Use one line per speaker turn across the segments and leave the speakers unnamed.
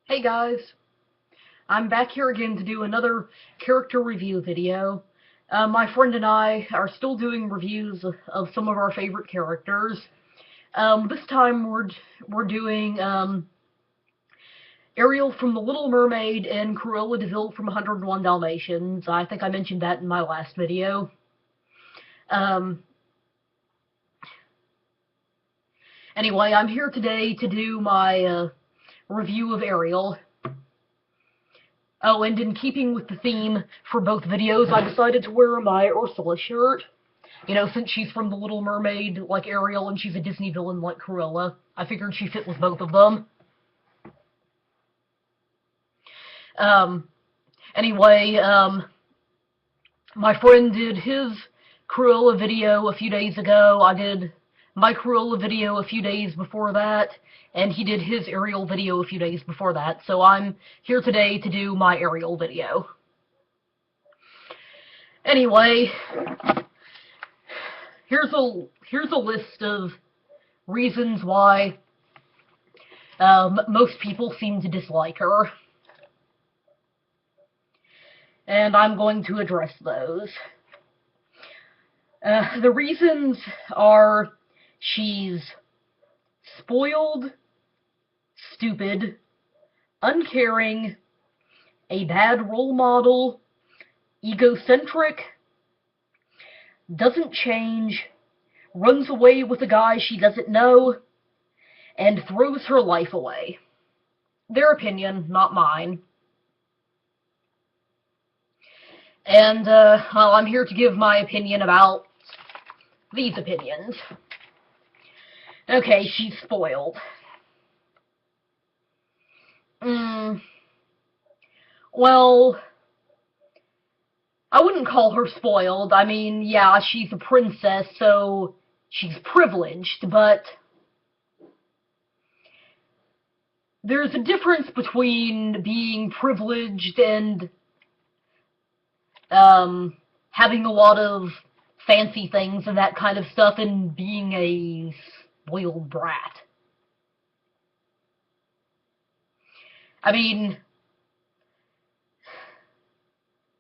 Hey guys, I'm back here again to do another character review video. My friend and I are still doing reviews of some of our favorite characters. This time we're doing Ariel from The Little Mermaid and Cruella de Vil from 101 Dalmatians. I think I mentioned that in my last video. Anyway, I'm here today to do my review of Ariel. Oh, and in keeping with the theme for both videos, I decided to wear my Ursula shirt. You know, since she's from The Little Mermaid, like Ariel, and she's a Disney villain like Cruella, I figured she fit with both of them. Anyway, my friend did his Cruella video a few days ago. I did my Cruella video a few days before that, and he did his Ariel video a few days before that, so I'm here today to do my Ariel video. Anyway, here's a list of reasons why most people seem to dislike her. And I'm going to address those. The reasons are she's spoiled, stupid, uncaring, a bad role model, egocentric, doesn't change, runs away with a guy she doesn't know, and throws her life away. Their opinion, not mine. And, well, I'm here to give my opinion about these opinions. Okay, she's spoiled. Well, I wouldn't call her spoiled. I mean, yeah, she's a princess, so she's privileged, but there's a difference between being privileged and having a lot of fancy things and that kind of stuff and being a spoiled brat. I mean,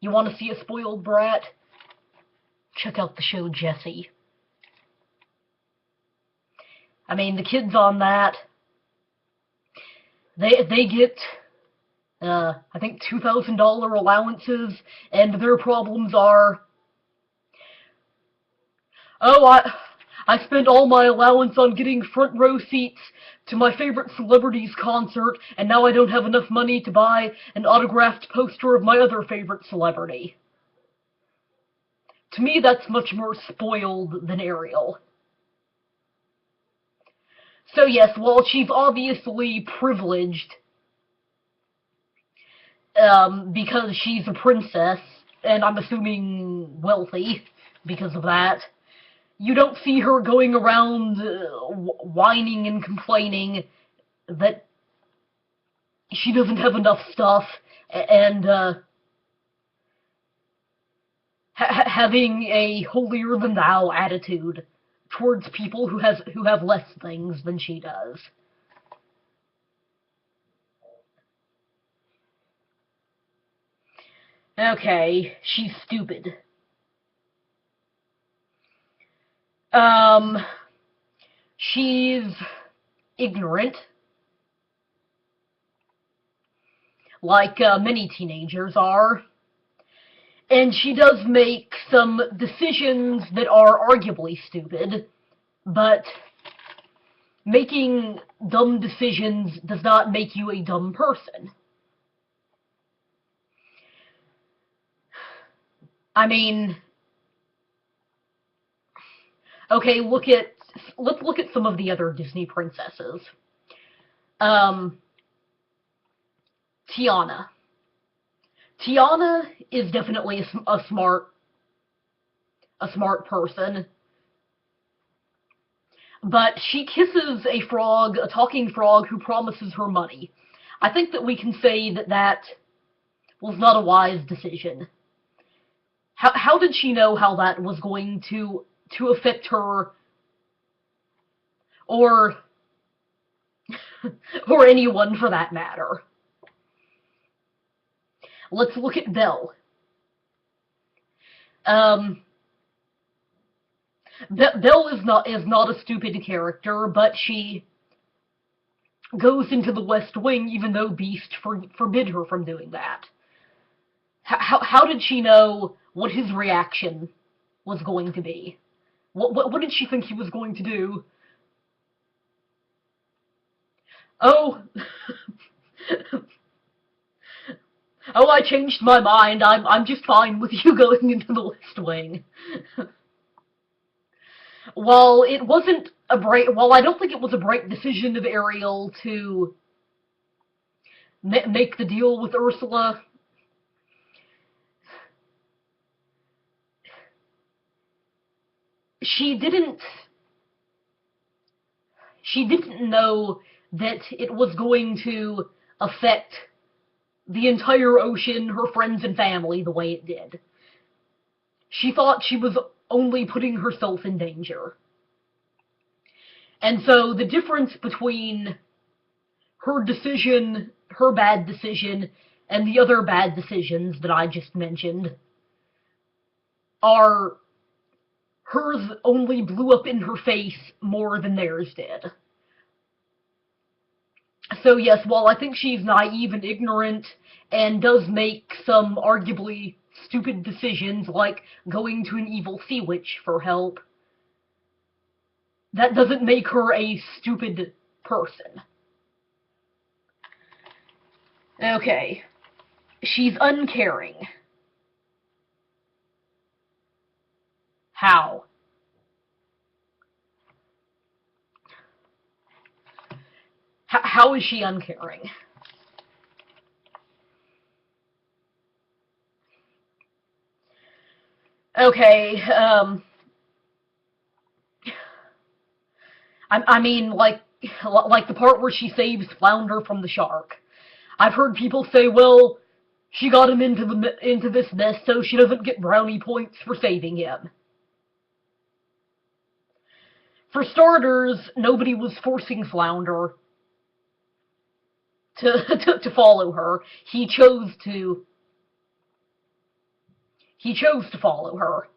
you want to see a spoiled brat? Check out the show Jessie. I mean, the kids on that, they get I think $2,000 allowances, and their problems are, oh, I spent all my allowance on getting front row seats to my favorite celebrity's concert, and now I don't have enough money to buy an autographed poster of my other favorite celebrity. To me, that's much more spoiled than Ariel. So yes, while she's obviously privileged, because she's a princess, and I'm assuming wealthy because of that, you don't see her going around whining and complaining that she doesn't have enough stuff and having a holier-than-thou attitude towards people who have less things than she does. Okay, she's stupid. She's ignorant, like many teenagers are, and she does make some decisions that are arguably stupid, but making dumb decisions does not make you a dumb person. I mean, okay, let's look at some of the other Disney princesses. Tiana. Tiana is definitely a smart person, but she kisses a frog, a talking frog, who promises her money. I think that we can say that that was not a wise decision. How did she know how that was going to affect her, or or anyone for that matter? let's look at Belle. Belle is not a stupid character, but she goes into the West Wing even though Beast forbid her from doing that. How did she know what his reaction was going to be? What did she think he was going to do? Oh, oh, I changed my mind. I'm just fine with you going into the West Wing. While it wasn't a while I don't think it was a bright decision of Ariel to make the deal with Ursula, she didn't know that it was going to affect the entire ocean, her friends and family, the way it did. She thought she was only putting herself in danger. And so the difference between her decision, her bad decision, and the other bad decisions that I just mentioned are hers only blew up in her face more than theirs did. So yes, while I think she's naive and ignorant and does make some arguably stupid decisions like going to an evil sea witch for help, that doesn't make her a stupid person. Okay. She's uncaring. How? How is she uncaring? Okay, I mean, like the part where she saves Flounder from the shark. I've heard people say, well, she got him into this mess so she doesn't get brownie points for saving him. For starters, nobody was forcing Flounder to follow her. He chose to follow her.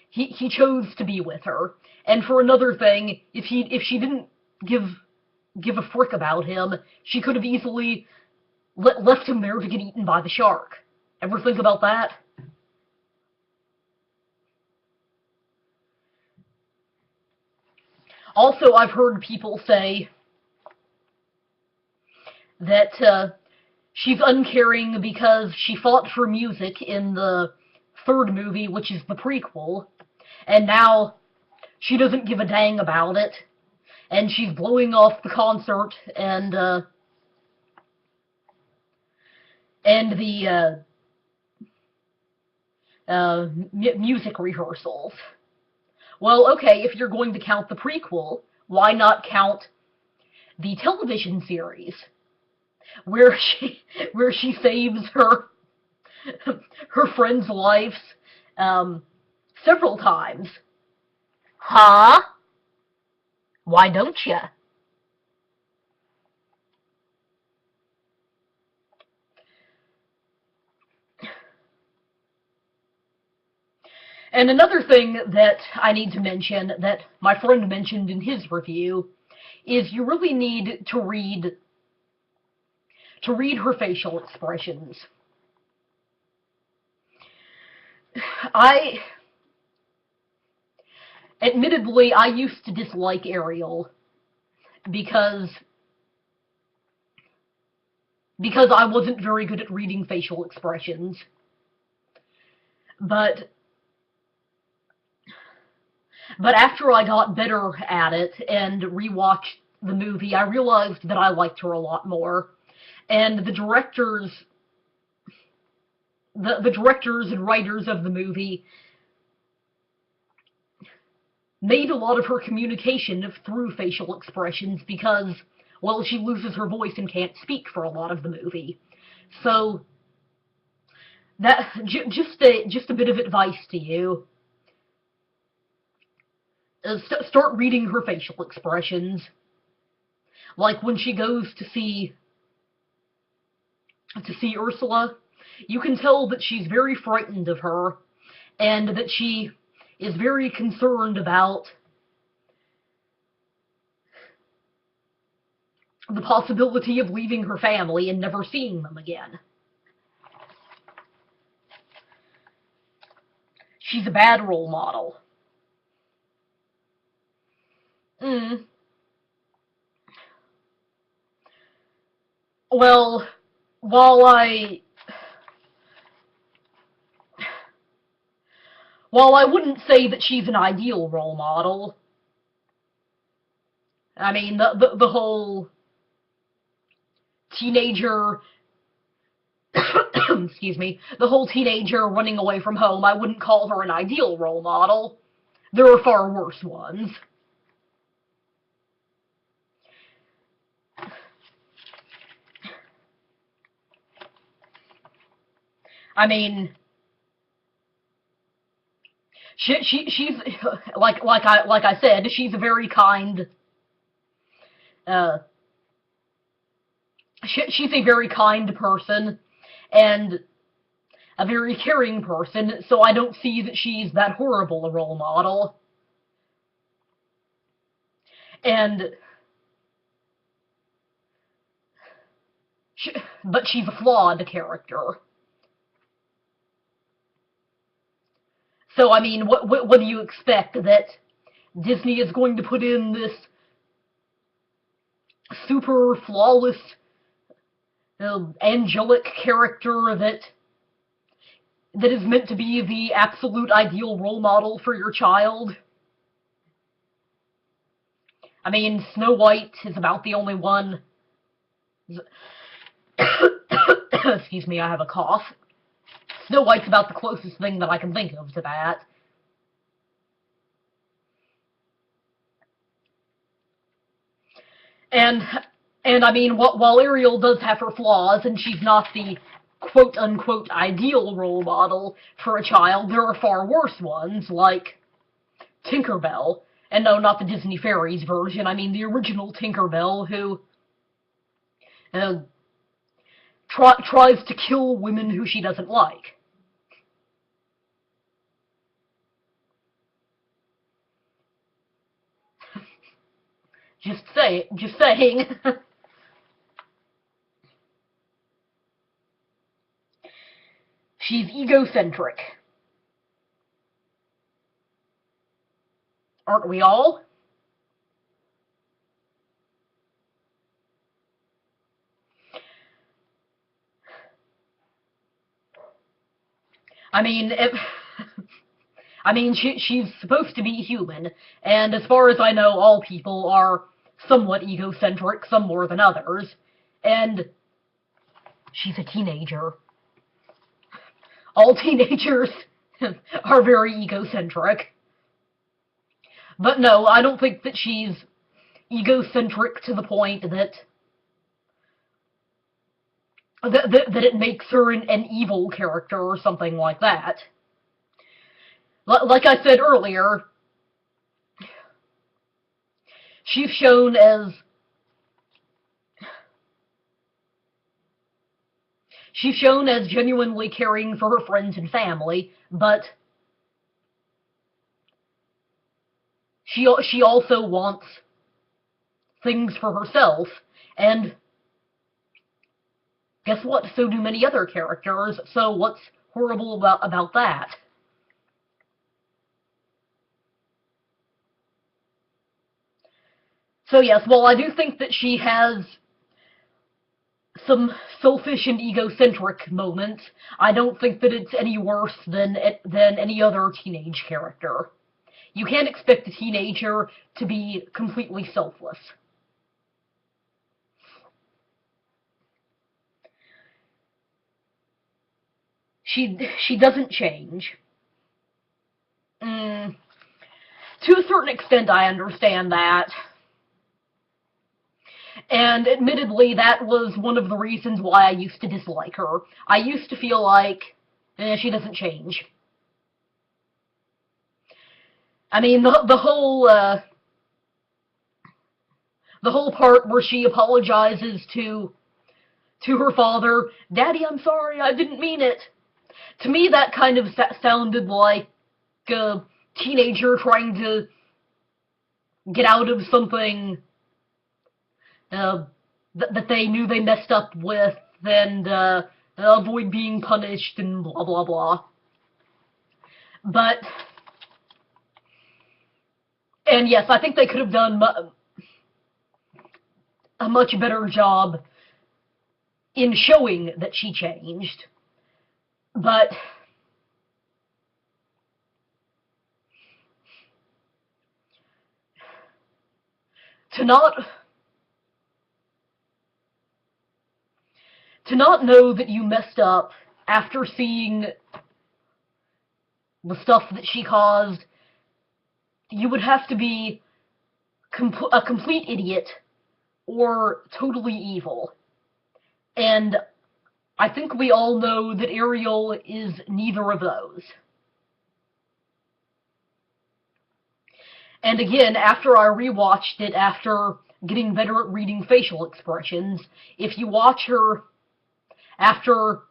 He chose to be with her. And for another thing, if she didn't give a frick about him, she could have easily left him there to get eaten by the shark. Ever think about that? Also, I've heard people say that she's uncaring because she fought for music in the third movie, which is the prequel, and now she doesn't give a dang about it, and she's blowing off the concert and the music rehearsals. Well, okay, if you're going to count the prequel, why not count the television series where she saves her friend's life several times? Huh? Why don't you? And another thing that I need to mention that my friend mentioned in his review is you really need to read her facial expressions. Admittedly, I used to dislike Ariel because I wasn't very good at reading facial expressions. But after I got better at it and rewatched the movie, I realized that I liked her a lot more. And the directors and writers of the movie made a lot of her communication through facial expressions because, well, she loses her voice and can't speak for a lot of the movie. So that just a bit of advice to you. Start reading her facial expressions. Like when she goes to see to see Ursula, you can tell that she's very frightened of her, and that she is very concerned about the possibility of leaving her family and never seeing them again. She's a bad role model. Well, while I wouldn't say that she's an ideal role model, I mean, the whole teenager, excuse me, the whole teenager running away from home, I wouldn't call her an ideal role model. There are far worse ones. I mean, she's like I said, she's a very kind. She's a very kind person and a very caring person, so I don't see that she's that horrible a role model. But she's a flawed character. So, I mean, what do you expect? That Disney is going to put in this super flawless, angelic character that is meant to be the absolute ideal role model for your child? I mean, Snow White is about the only one. Excuse me, I have a cough. Snow White's about the closest thing that I can think of to that. And I mean, while Ariel does have her flaws, and she's not the quote-unquote ideal role model for a child, there are far worse ones, like Tinkerbell. And no, not the Disney Fairies version, I mean the original Tinkerbell, who tries to kill women who she doesn't like. Just saying. She's egocentric. Aren't we all? I mean, she's supposed to be human, and as far as I know, all people are somewhat egocentric, some more than others, and she's a teenager. All teenagers are very egocentric. But no, I don't think that she's egocentric to the point that it makes her an evil character or something like that. Like I said earlier, she's shown as genuinely caring for her friends and family, but she also wants things for herself, and guess what? So do many other characters, so what's horrible about that? So yes, while I do think that she has some selfish and egocentric moments, I don't think that it's any worse than any other teenage character. You can't expect a teenager to be completely selfless. She doesn't change. To a certain extent, I understand that. And admittedly, that was one of the reasons why I used to dislike her. I used to feel like, she doesn't change. I mean, the whole part where she apologizes to to her father, "Daddy, I'm sorry, I didn't mean it." To me, that kind of sounded like a teenager trying to get out of something that they knew they messed up with, and avoid being punished and blah blah blah. But, and yes, I think they could have done a much better job in showing that she changed. But to not know that you messed up after seeing the stuff that she caused, you would have to be a complete idiot or totally evil. And I think we all know that Ariel is neither of those. And again, after I rewatched it, after getting better at reading facial expressions, if you watch her after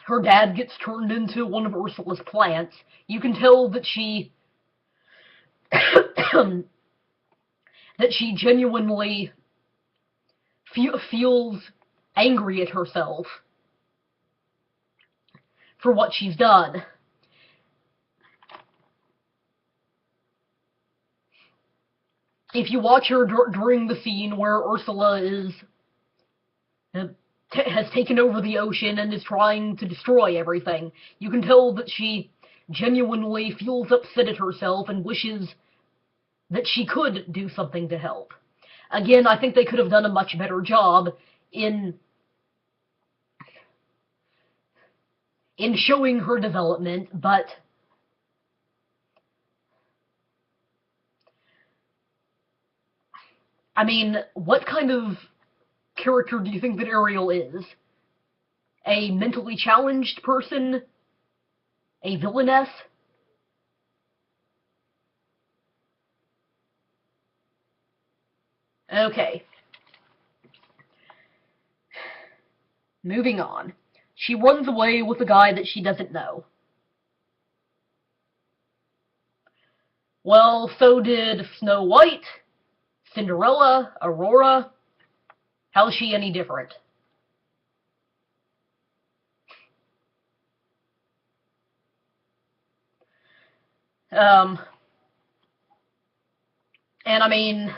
her dad gets turned into one of Ursula's plants, you can tell that she that she genuinely feels angry at herself for what she's done. If you watch her during the scene where Ursula is has taken over the ocean and is trying to destroy everything, you can tell that she genuinely feels upset at herself and wishes that she could do something to help. Again, I think they could have done a much better job in showing her development, but I mean, what kind of character do you think that Ariel is? A mentally challenged person? A villainess? Okay. Moving on. She runs away with a guy that she doesn't know. Well, so did Snow White, Cinderella, Aurora. How is she any different? And I mean,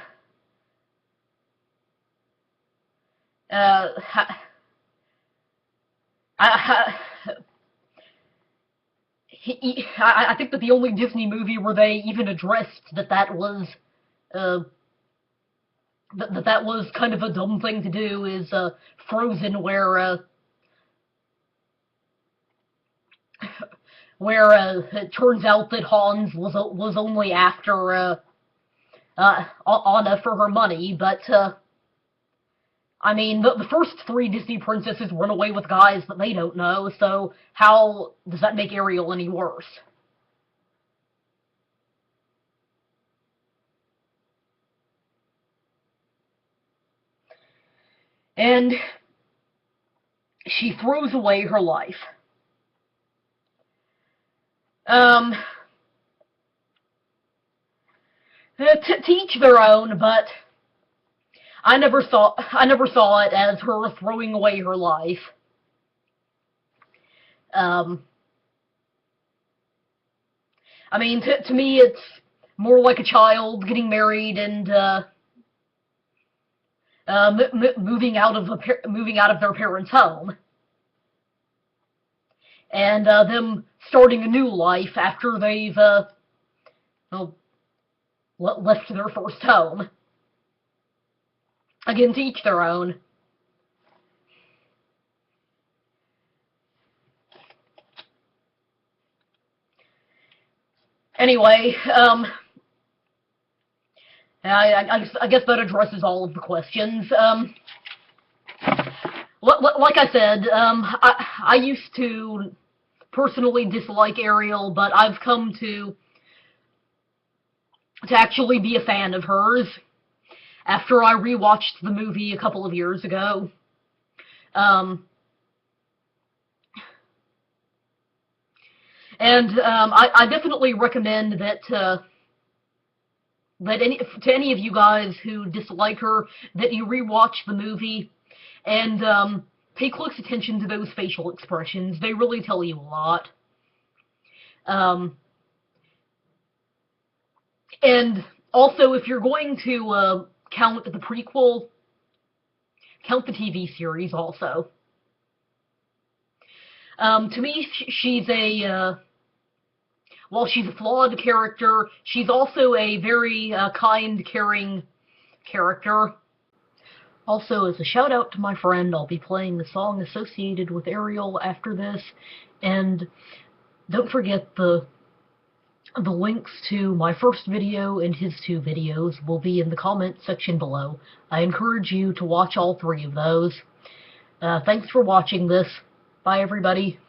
I think that the only Disney movie where they even addressed that was that was kind of a dumb thing to do is Frozen, where it turns out that Hans was only after Anna for her money, but I mean, the first three Disney princesses run away with guys that they don't know, so how does that make Ariel any worse? And she throws away her life. To each their own, but I never saw it as her throwing away her life. I mean, to me, it's more like a child getting married and moving out of their parents' home, and them starting a new life after they've well, left their first home. Again, to each their own. Anyway, I guess that addresses all of the questions. Like I said, I used to personally dislike Ariel, but I've come to actually be a fan of hers after I rewatched the movie a couple of years ago. Um, I definitely recommend that to any of you guys who dislike her, that you rewatch the movie and pay close attention to those facial expressions. They really tell you a lot. Um, and also, if you're going to count the prequel, count the TV series also. To me, she's while she's a flawed character, she's also a very kind, caring character. Also, as a shout out to my friend, I'll be playing the song associated with Ariel after this, and don't forget the links to my first video and his 2 videos will be in the comment section below. I encourage you to watch all 3 of those. Thanks for watching this. Bye, everybody.